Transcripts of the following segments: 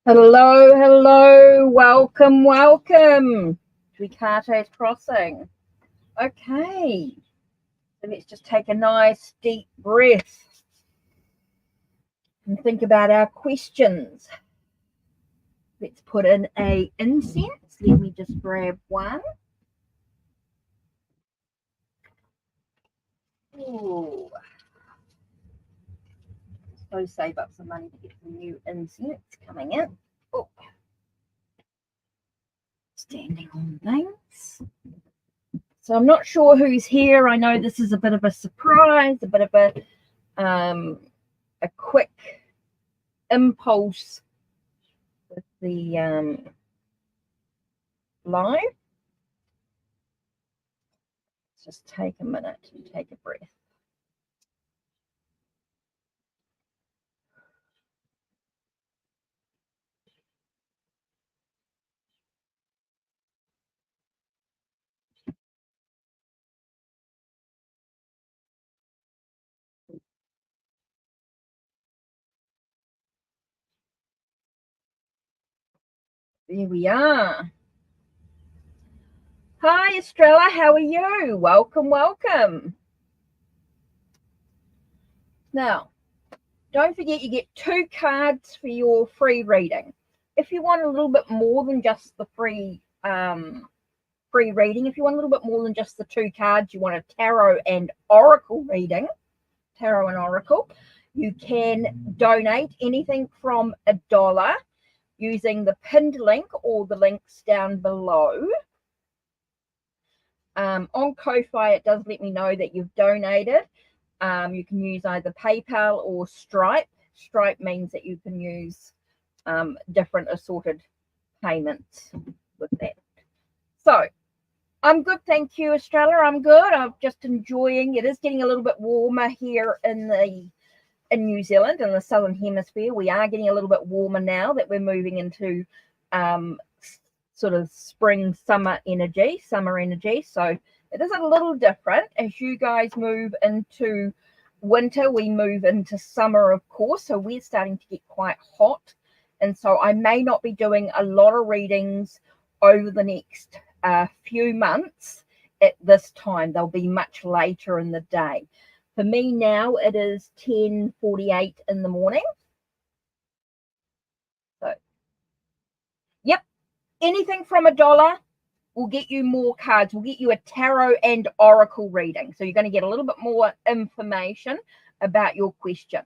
Hello, hello, welcome, welcome to Ikate's Crossing. Okay, so let's just take a nice deep breath and think about our questions. Let's put in a incense. Let me just grab one. Ooh. So save up some money to get some new incense coming in. Oh. Standing on things. So I'm not sure who's here. I know this is a bit of a surprise, a bit of a quick impulse with the live. Let's just take a minute and take a breath. There we are. Hi, Estrella. How are you? Welcome, welcome. Now, don't forget you get 2 cards for your free reading. If you want a little bit more than just the free reading, if you want a little bit more than just the 2 cards, you want a tarot and oracle reading, tarot and oracle, you can donate anything from $1 using the pinned link or the links down below. On Ko-Fi, it does let me know that you've donated. You can use either PayPal or Stripe. Stripe means that you can use different assorted payments with that. So I'm good, thank you, Australia. I'm good. I'm just enjoying. It is getting a little bit warmer here in New Zealand, in the southern hemisphere. We are getting a little bit warmer now that we're moving into sort of spring, summer energy. So it is a little different. As you guys move into winter, we move into summer, of course. So we're starting to get quite hot. And so I may not be doing a lot of readings over the next few months at this time. They'll be much later in the day. For me now, it is 10:48 in the morning. So, yep, anything from $1 will get you more cards. We'll get you a tarot and oracle reading. So you're going to get a little bit more information about your question.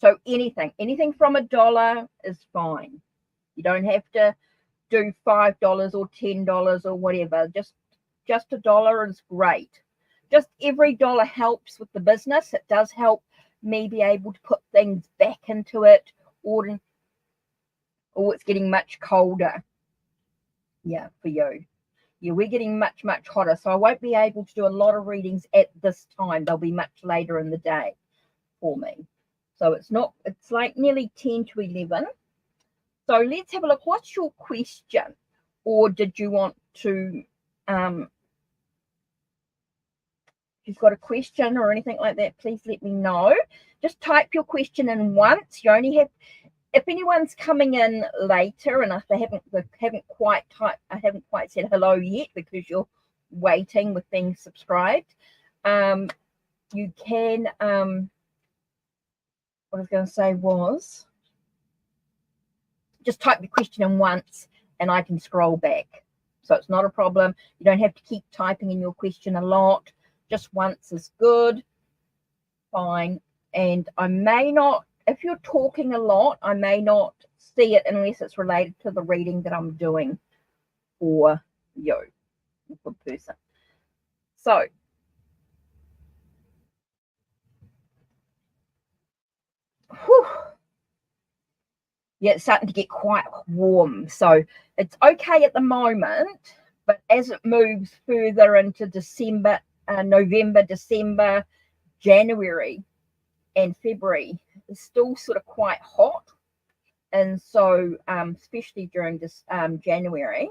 So anything from $1 is fine. You don't have to do $5 or $10 or whatever. Just $1 is great. Just every dollar helps with the business. It does help me be able to put things back into it, or it's getting much colder. Yeah, for you. Yeah, we're getting much, much hotter. So I won't be able to do a lot of readings at this time. They'll be much later in the day for me. So it's like nearly 10 to 11. So let's have a look. What's your question? Or did you want to, if you've got a question or anything like that, please let me know. Just type your question in once. You only have, if anyone's coming in later and if they haven't quite said hello yet because you're waiting with being subscribed, you can, what I was going to say was, just type the question in once and I can scroll back. So it's not a problem. You don't have to keep typing in your question a lot. Just once is good. Fine. And I may not, if you're talking a lot, I may not see it unless it's related to the reading that I'm doing for you, for person. So yeah, it's starting to get quite warm. So it's okay at the moment, but as it moves further into December, November, December, January, and February, it's still sort of quite hot. And so, especially during this January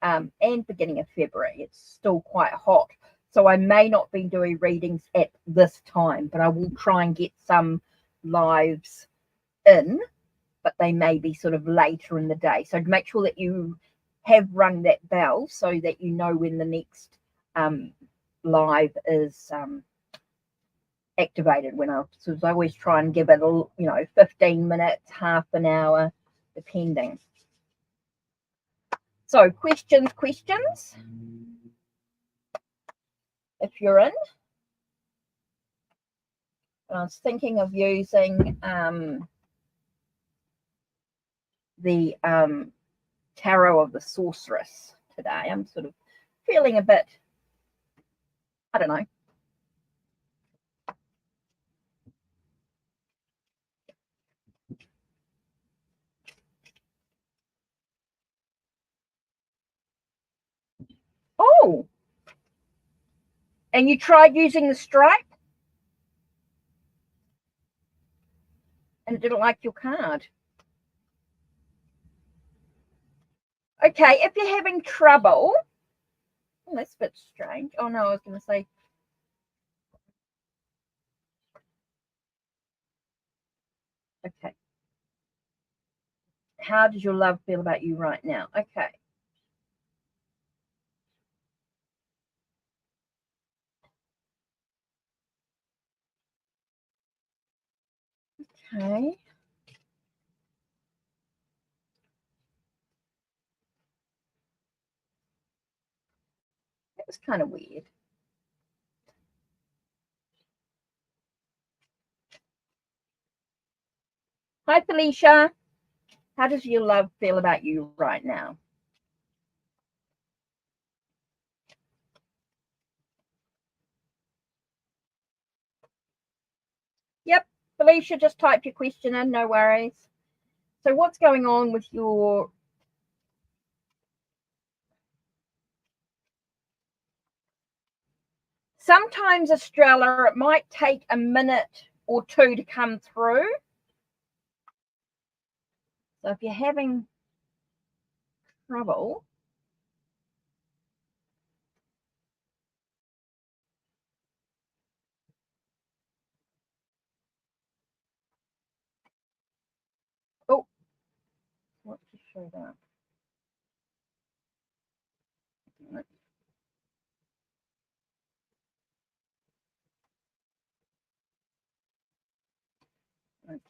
and beginning of February, it's still quite hot. So I may not be doing readings at this time, but I will try and get some lives in but they may be sort of later in the day. So make sure that you have rung that bell so that you know when the next live is activated. When I always try and give it, 15 minutes, half an hour, depending. So questions, if you're in. I was thinking of using the Tarot of the Sorceress today. I'm sort of feeling a bit, I don't know. Oh, and you tried using the stripe and didn't like your card. Okay, if you're having trouble, that's a bit strange. Oh no, I was going to say, okay. How does your love feel about you right now? Okay. Okay. That was kind of weird. Hi, Felicia. How does your love feel about you right now? Yep, Felicia, just type your question in, no worries. So what's going on with your... Sometimes, Estrella, it might take a minute or two to come through. So if you're having trouble... Oh, what to show that?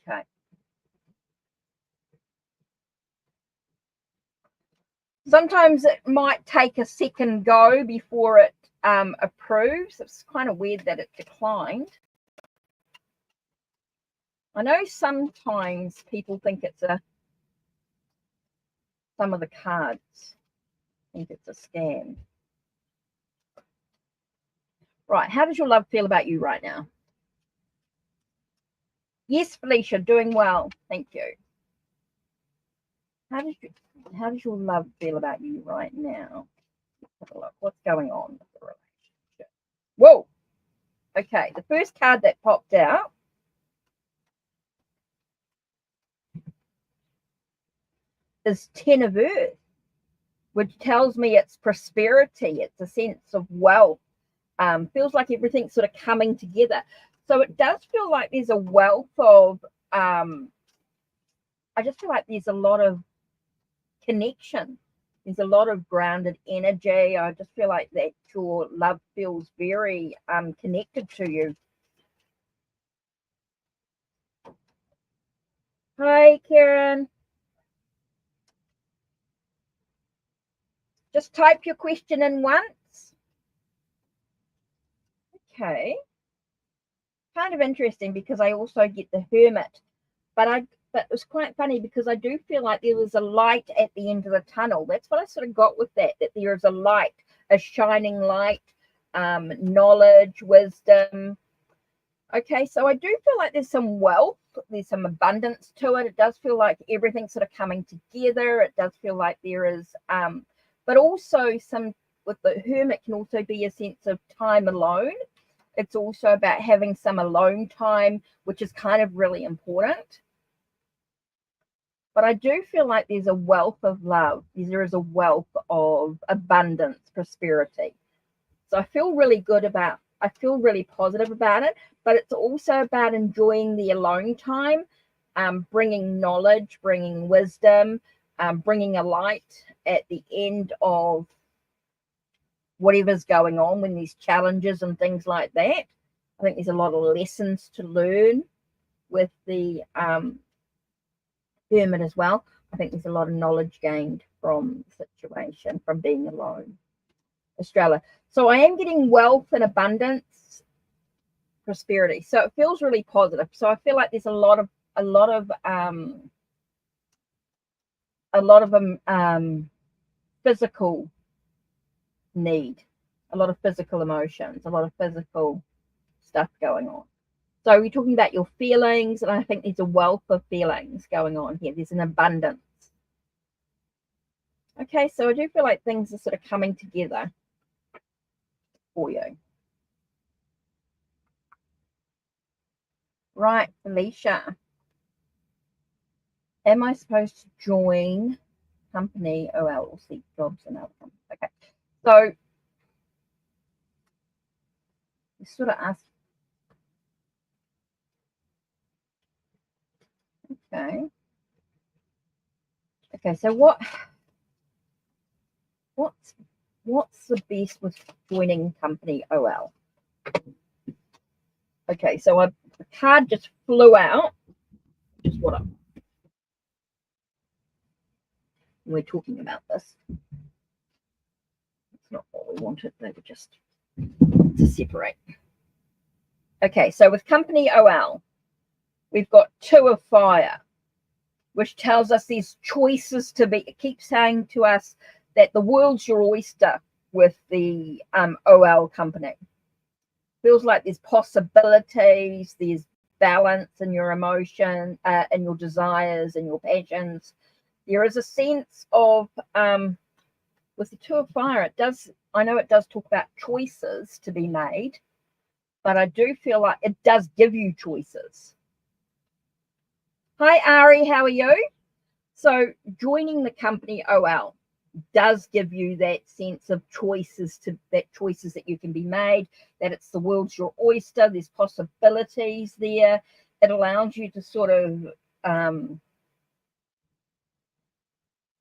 Okay. Sometimes it might take a second go before it approves. It's kind of weird that it declined. I know sometimes people think it's some of the cards think it's a scam. Right, how does your love feel about you right now? Yes, Felicia, doing well. Thank you. How does your love feel about you right now? Let's have a look. What's going on with the relationship? Whoa. Okay, the first card that popped out is 10 of Earth, which tells me it's prosperity. It's a sense of wealth. Feels like everything's sort of coming together. So it does feel like there's a wealth of, I just feel like there's a lot of connection. There's a lot of grounded energy. I just feel like that your love feels very connected to you. Hi, Karen. Just type your question in once. Okay. Kind of interesting because I also get the Hermit, but it was quite funny because I do feel like there was a light at the end of the tunnel. That's what I sort of got with that there is a light, a shining light, knowledge, wisdom. Okay, so I do feel like there's some wealth, there's some abundance to it. It does feel like everything's sort of coming together. It does feel like there is, but also some, with the Hermit, can also be a sense of time alone. It's also about having some alone time, which is kind of really important. But I do feel like there's a wealth of love. There is a wealth of abundance, prosperity. So I feel really good about, I feel really positive about it, but it's also about enjoying the alone time. bringing knowledge, bringing wisdom, bringing a light at the end of whatever's going on when there's challenges and things like that. I think there's a lot of lessons to learn with the Hermit as well. I think there's a lot of knowledge gained from the situation, from being alone. Australia. So I am getting wealth and abundance, prosperity. So it feels really positive. So I feel like there's a lot of physical need, a lot of physical emotions, a lot of physical stuff going on. So we're talking about your feelings, and I think there's a wealth of feelings going on here. There's an abundance. Okay, so I do feel like things are sort of coming together for you. Right, Felicia. Am I supposed to join company OL or seek jobs in other companies? Okay, so you sort of ask. Okay, so what's the best with joining company OL? Okay, so the card just flew out. Just what up? We're talking about this. It's not what we wanted. They were just to separate. Okay, so with company OL, we've got 2 of fire, which tells us there's choices to be. It keeps saying to us that the world's your oyster with the OL company. Feels like there's possibilities, there's balance in your emotion, and your desires and your passions. There is a sense of with the 2 of fire, I know it does talk about choices to be made, but I do feel like it does give you choices. Hi Ari, how are you? So joining the company OL does give you that sense of choices that you can be made, that it's the world's your oyster, there's possibilities there. It allows you to sort of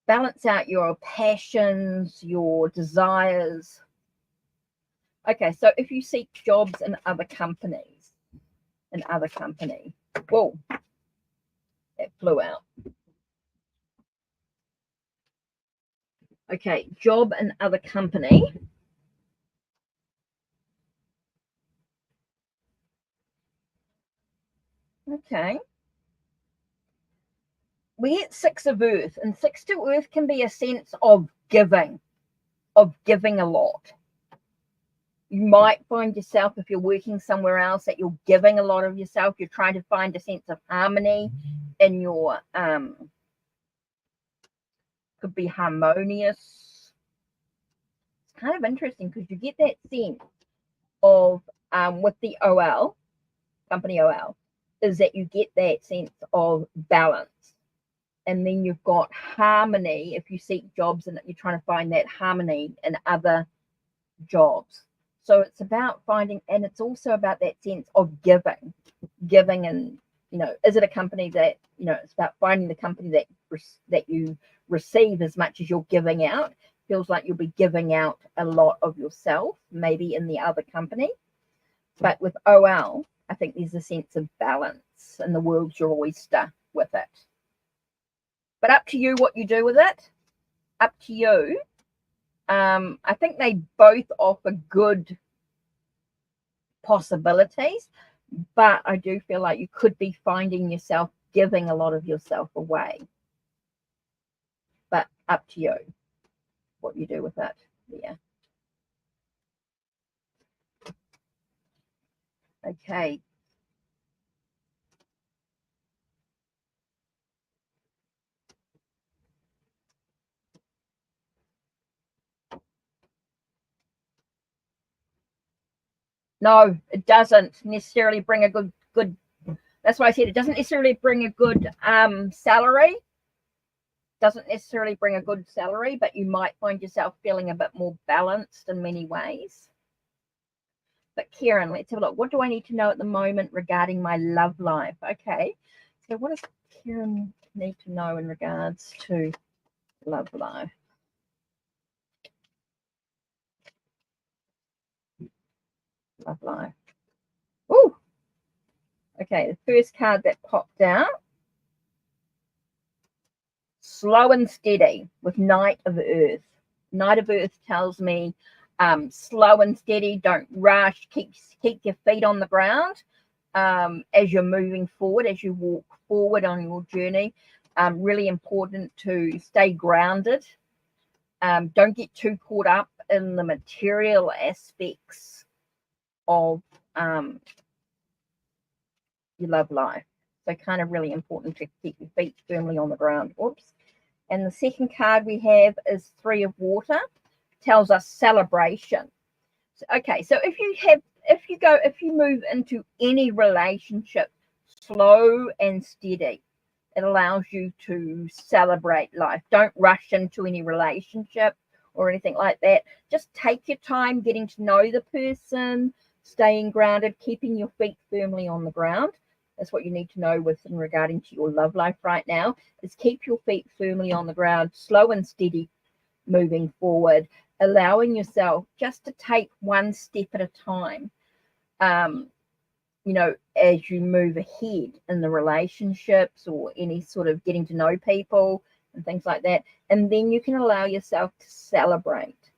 balance out your passions, your desires. Okay, so if you seek jobs in other companies, whoa, that flew out. Okay, job in other company. Okay. We get 6 of earth, and 6 to earth can be a sense of giving a lot. You might find yourself, if you're working somewhere else, that you're giving a lot of yourself. You're trying to find a sense of harmony in your could be harmonious. It's kind of interesting because you get that sense of with the OL, company OL, is that you get that sense of balance. And then you've got harmony if you seek jobs and you're trying to find that harmony in other jobs. So it's about finding, and it's also about that sense of giving, and is it a company that it's about finding the company that you receive as much as you're giving out. Feels like you'll be giving out a lot of yourself, maybe in the other company. But with OL, I think there's a sense of balance, and the world's your oyster with it. But up to you what you do with it. Up to you. I think they both offer good possibilities, but I do feel like you could be finding yourself giving a lot of yourself away. But up to you what you do with it. Yeah. Okay. No, it doesn't necessarily bring a good. That's why I said it doesn't necessarily bring a good salary. Doesn't necessarily bring a good salary, but you might find yourself feeling a bit more balanced in many ways. But Karen, let's have a look. What do I need to know at the moment regarding my love life? Okay, so what does Karen need to know in regards to love life? Love life. Oh, okay. The first card that popped out, slow and steady with Knight of Earth. Knight of Earth tells me slow and steady. Don't rush. Keep your feet on the ground as you're moving forward, as you walk forward on your journey. Really important to stay grounded. Don't get too caught up in the material aspects of your love life. So kind of really important to keep your feet firmly on the ground. Whoops. And the second card we have is Three of Water. Tells us celebration. So, okay, so if you move into any relationship slow and steady, it allows you to celebrate life. Don't rush into any relationship or anything like that. Just take your time getting to know the person, staying grounded, keeping your feet firmly on the ground. That's what you need to know with in regarding to your love life right now, is keep your feet firmly on the ground, slow and steady moving forward, allowing yourself just to take one step at a time, as you move ahead in the relationships or any sort of getting to know people and things like that. And then you can allow yourself to celebrate.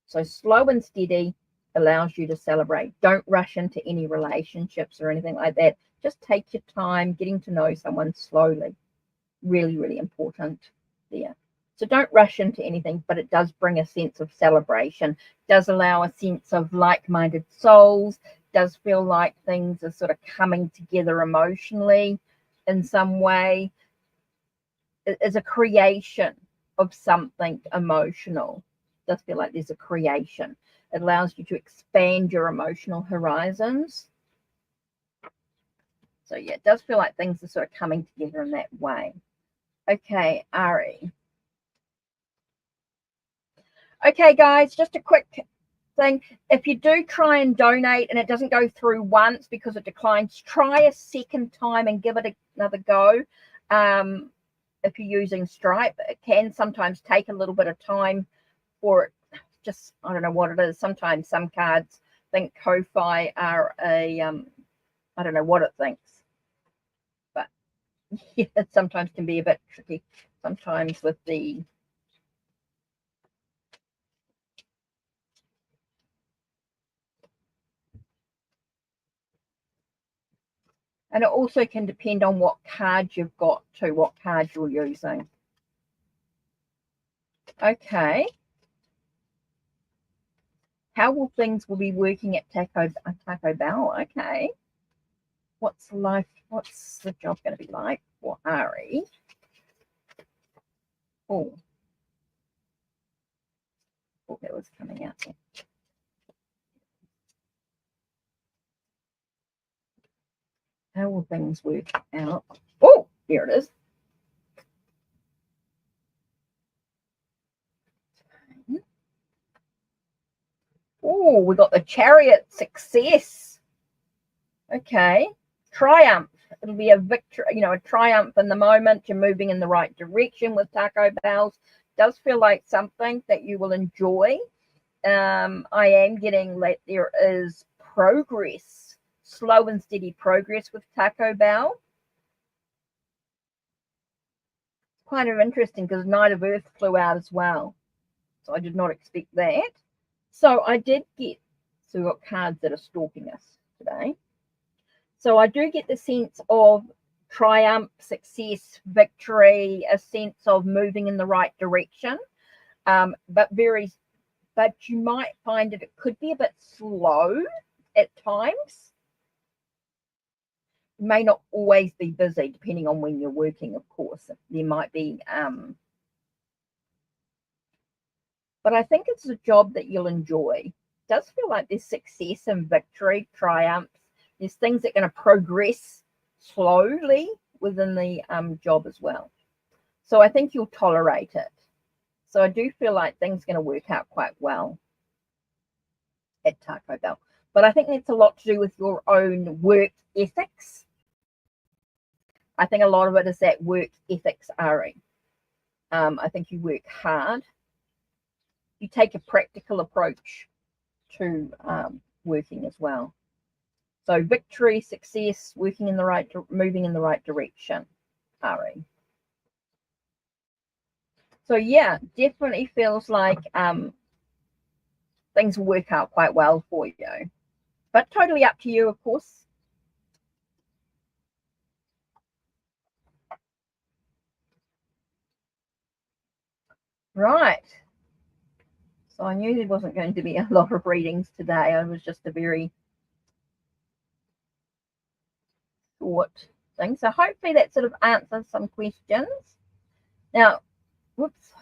So slow and steady allows you to celebrate. Don't rush into any relationships or anything like that. Just take your time getting to know someone slowly. Really, really important there. So don't rush into anything, but it does bring a sense of celebration. It does allow a sense of like-minded souls. It does feel like things are sort of coming together emotionally in some way. It is a creation of something emotional. It does feel like there's a creation. It allows you to expand your emotional horizons. So yeah, it does feel like things are sort of coming together in that way. Okay, Ari. Okay, guys, just a quick thing. If you do try and donate and it doesn't go through once because it declines, try a second time and give it another go. If you're using Stripe, it can sometimes take a little bit of time for it. Just, I don't know what it is. Sometimes some cards think Ko-Fi are a, I don't know what it thinks. But yeah, it sometimes can be a bit tricky. Sometimes with the and it also can depend on what card you've got to, what card you're using. Okay. How will things be working at Taco Bell? Okay. What's the job going to be like for Ari? Oh, that was coming out there. How will things work out? Oh, here it is. Oh, we got the Chariot, success. Okay. Triumph. It'll be a victory, a triumph in the moment. You're moving in the right direction with Taco Bell's. Does feel like something that you will enjoy. I am getting that there is progress, slow and steady progress with Taco Bell. Kind of interesting because Knight of Earth flew out as well. So I did not expect that. So I did get, so we've got cards that are stalking us today. So I do get the sense of triumph, success, victory, a sense of moving in the right direction, but you might find that it could be a bit slow at times. It may not always be busy, depending on when you're working, of course. There might be, but I think it's a job that you'll enjoy. It does feel like there's success and victory, triumphs. There's things that are going to progress slowly within the job as well. So I think you'll tolerate it. So I do feel like things are going to work out quite well at Taco Bell. But I think that's a lot to do with your own work ethics. I think a lot of it is that work ethics, Ari. I think you work hard. You take a practical approach to working as well. So victory, success, moving in the right direction, Ari. So yeah, definitely feels like things will work out quite well for you, but totally up to you, of course. Right. So I knew there wasn't going to be a lot of readings today. It was just a very short thing. So hopefully that sort of answers some questions. Now, whoops.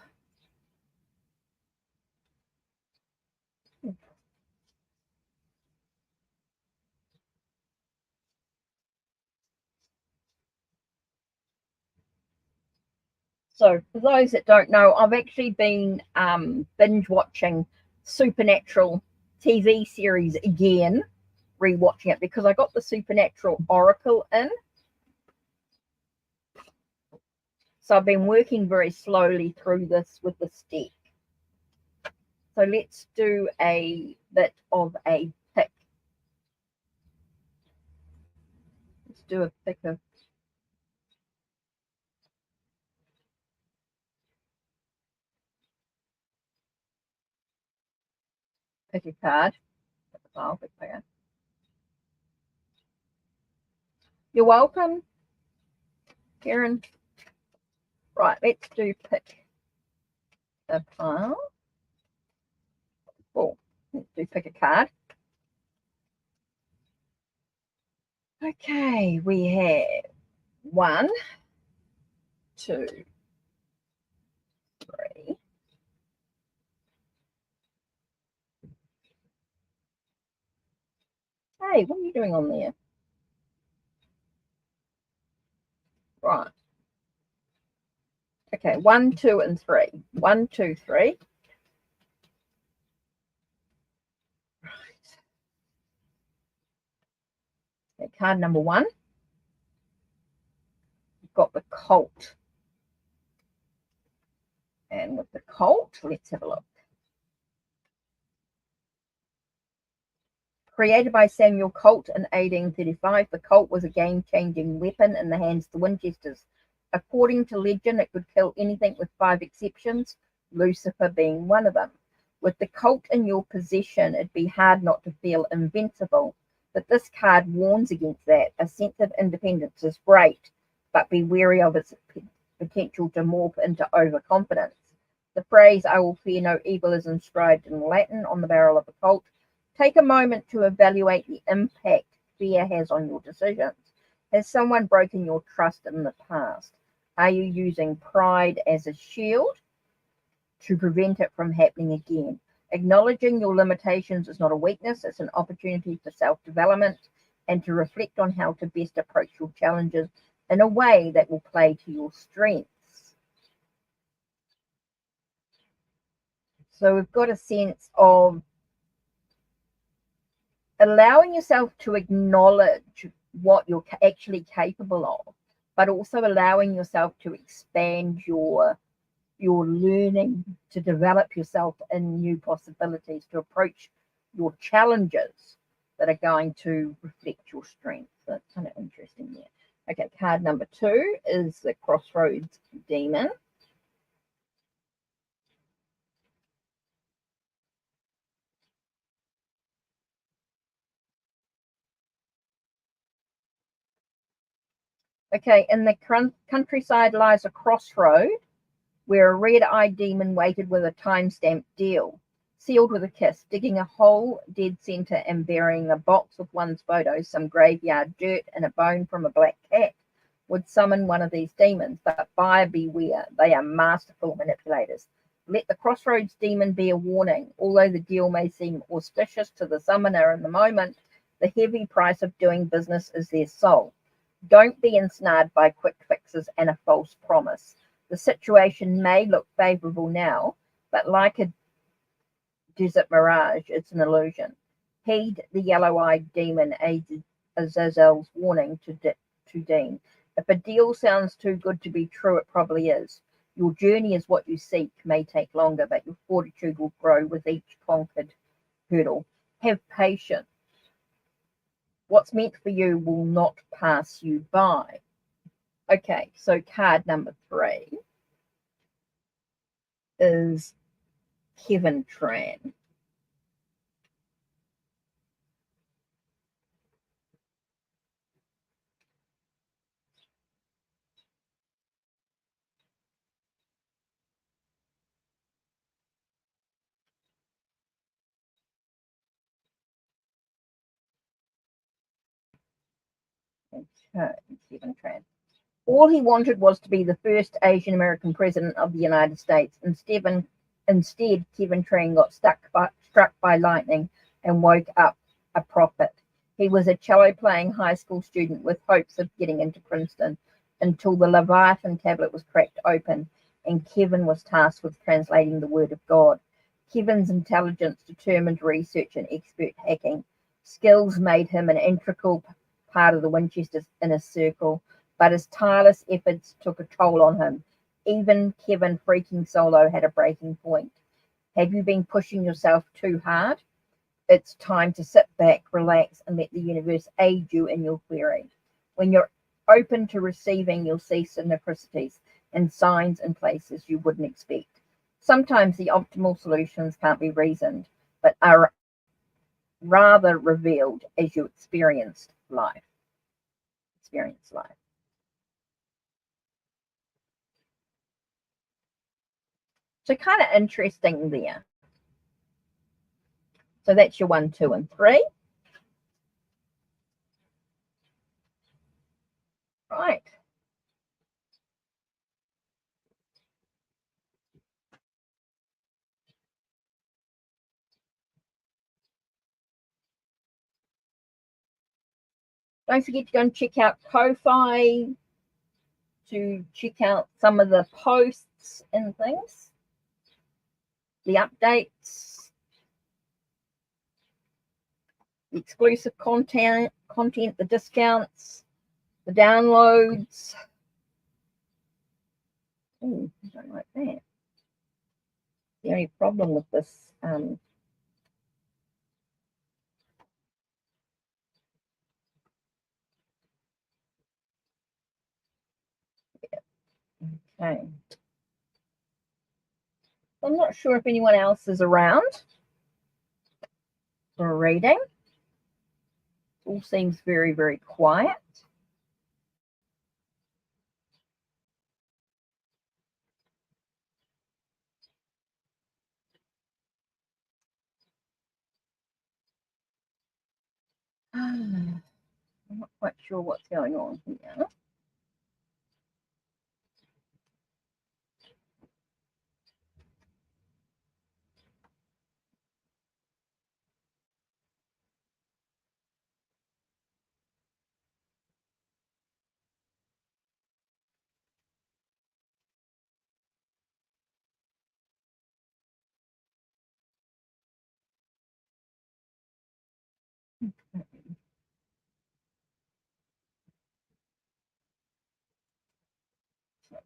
So for those that don't know, I've actually been binge watching Supernatural TV series again, rewatching it because I got the Supernatural Oracle in. So I've been working very slowly through this with this deck. So let's do a bit of a pick. Let's do a pick of pick a card. Oh, pick a. You're welcome, Karen. Right, let's do pick a pile. Oh, let's do pick a card. Okay, we have 1, 2, 3. Hey, what are you doing on there? Right. Okay, 1, 2, and 3. 1, 2, 3. Right. Okay, card number 1. We've got the Cult. And with the Cult, let's have a look. Created by Samuel Colt in 1835, the Colt was a game-changing weapon in the hands of the Winchesters. According to legend, it could kill anything with 5 exceptions, Lucifer being one of them. With the Colt in your possession, it'd be hard not to feel invincible. But this card warns against that. A sense of independence is great, but be wary of its potential to morph into overconfidence. The phrase, I will fear no evil, is inscribed in Latin on the barrel of the Colt. Take a moment to evaluate the impact fear has on your decisions. Has someone broken your trust in the past? Are you using pride as a shield to prevent it from happening again? Acknowledging your limitations is not a weakness, it's an opportunity for self-development and to reflect on how to best approach your challenges in a way that will play to your strengths. So we've got a sense of allowing yourself to acknowledge what you're actually capable of, but also allowing yourself to expand your learning, to develop yourself in new possibilities, to approach your challenges that are going to reflect your strengths. So that's kind of interesting there. Okay, card number 2 is the Crossroads Demon. Okay, in the countryside lies a crossroad where a red-eyed demon waited with a time-stamped deal, sealed with a kiss, digging a hole dead center and burying a box with one's photos, some graveyard dirt, and a bone from a black cat would summon one of these demons. But buyer beware, they are masterful manipulators. Let the crossroads demon be a warning. Although the deal may seem auspicious to the summoner in the moment, the heavy price of doing business is their soul. Don't be ensnared by quick fixes and a false promise. The situation may look favorable now, but like a desert mirage, it's an illusion. Heed the yellow-eyed demon, Azazel's warning to Dean. If a deal sounds too good to be true, it probably is. Your journey is what you seek, may take longer, but your fortitude will grow with each conquered hurdle. Have patience. What's meant for you will not pass you by. Okay, so card number 3 is Kevin Tran. Okay, Kevin Tran. All he wanted was to be the first Asian American president of the United States. Instead, Kevin Tran got struck by lightning and woke up a prophet. He was a cello playing high school student with hopes of getting into Princeton until the Leviathan tablet was cracked open and Kevin was tasked with translating the word of God. Kevin's intelligence, determined research, and expert hacking skills made him an integral part of the Winchester's inner circle, but his tireless efforts took a toll on him. Even Kevin freaking solo had a breaking point. Have you been pushing yourself too hard? It's time to sit back, relax, and let the universe aid you in your query. When you're open to receiving, you'll see synchronicities and signs in places you wouldn't expect. Sometimes the optimal solutions can't be reasoned, but are rather revealed as you experience life. So kind of interesting there. So that's your 1, 2, and 3. Right. Don't forget to go and check out Ko-Fi to check out some of the posts and things, the updates, the exclusive content, the discounts, the downloads. Oh, I don't like that. The only problem with this okay. I'm not sure if anyone else is around for a reading. It all seems very, very quiet. I'm not quite sure what's going on here.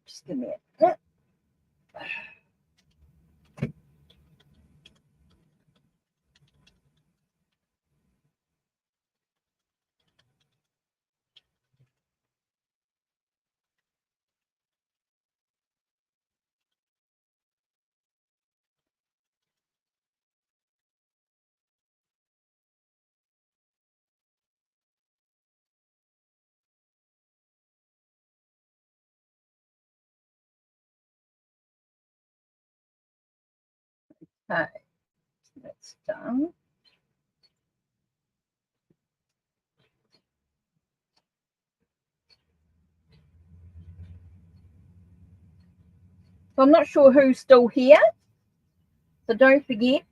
Just give me a minute. Okay, that's done. So I'm not sure who's still here. So don't forget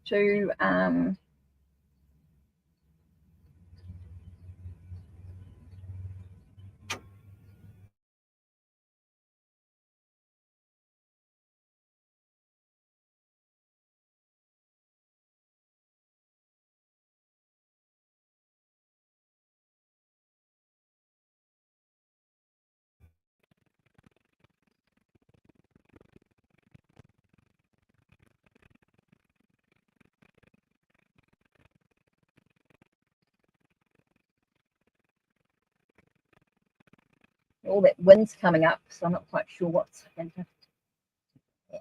to All that wind's coming up, so I'm not quite sure what's going to. Yeah.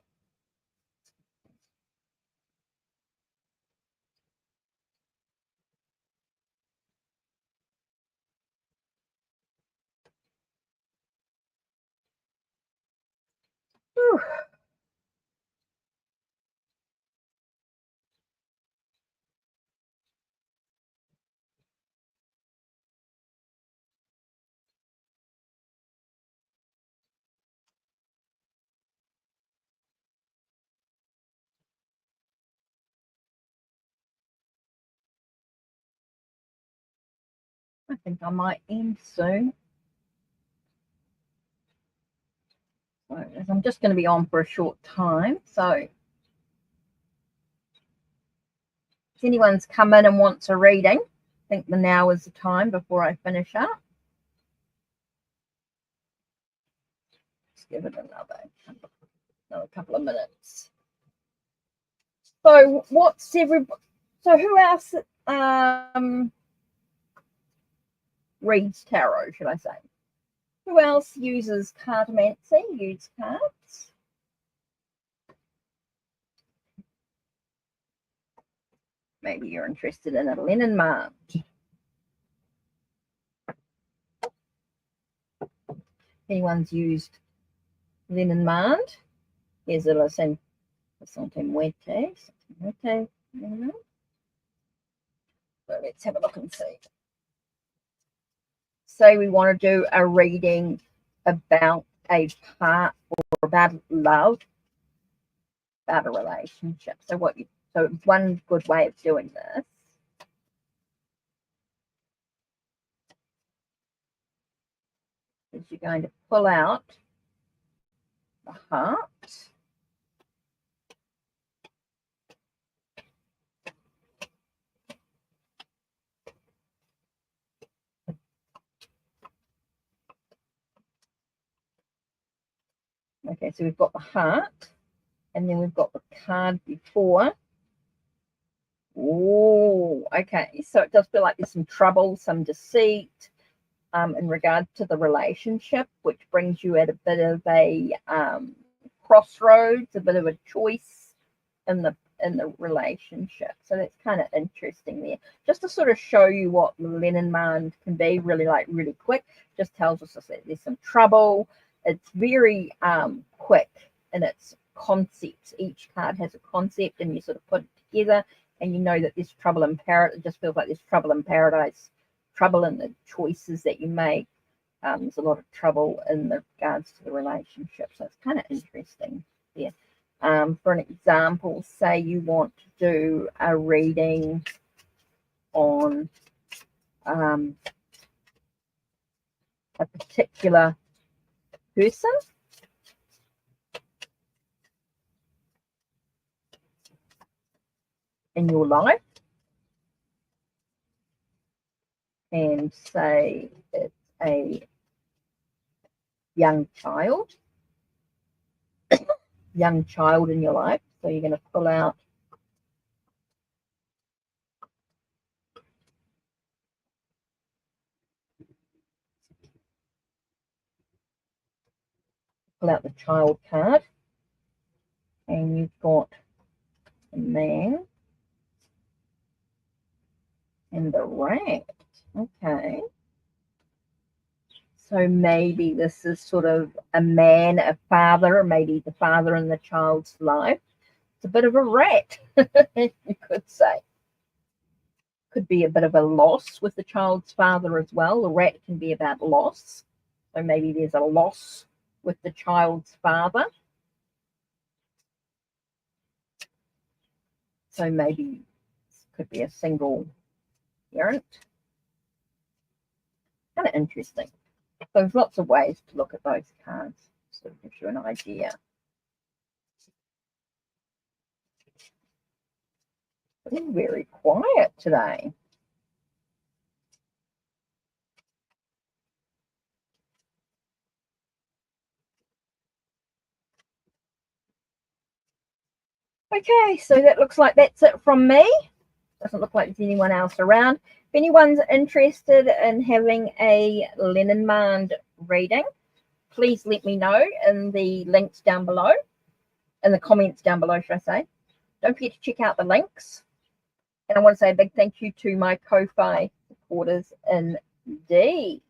Whew. I think I might end soon. So, as I'm just going to be on for a short time. So, if anyone's come in and wants a reading, I think now is the time before I finish up. Just give it another couple of minutes. So, what's everybody? So, who else reads tarot? Should I say? Who else uses cartomancy? Use cards. Maybe you're interested in a Lenormand. Anyone's used Lenormand? Here's a Sante Muerte. So let's have a look and see. Say we want to do a reading about a part or about love, about a relationship. So one good way of doing this is you're going to pull out the heart. Okay, so we've got the heart, and then we've got the card before. Oh, okay. So it does feel like there's some trouble, some deceit in regard to the relationship, which brings you at a bit of a crossroads, a bit of a choice in the relationship. So that's kind of interesting there. Just to sort of show you what Lenormand can be really quick. Just tells us that there's some trouble. It's very quick in its concepts. Each card has a concept, and you sort of put it together, and you know that there's trouble in paradise. It just feels like there's trouble in paradise, trouble in the choices that you make. There's a lot of trouble in regards to the relationship. So it's kind of interesting. Yeah. For an example, say you want to do a reading on a particular person. In your life, and say it's a young child in your life. So you're going to pull out the child card, and you've got the man and the rat. Okay. So maybe this is sort of a man, a father, or maybe the father in the child's life. It's a bit of a rat, you could say. Could be a bit of a loss with the child's father as well. The rat can be about loss. So maybe there's a loss with the child's father. So maybe this could be a single parent. Kind of interesting. So there's lots of ways to look at those cards. So it gives you an idea. It's very quiet today. Okay, so that looks like that's it from me. Doesn't look like there's anyone else around. If anyone's interested in having a Leninmand reading, please let me know in the links down below, in the comments down below, should I say. Don't forget to check out the links. And I want to say a big thank you to my Ko-Fi supporters indeed.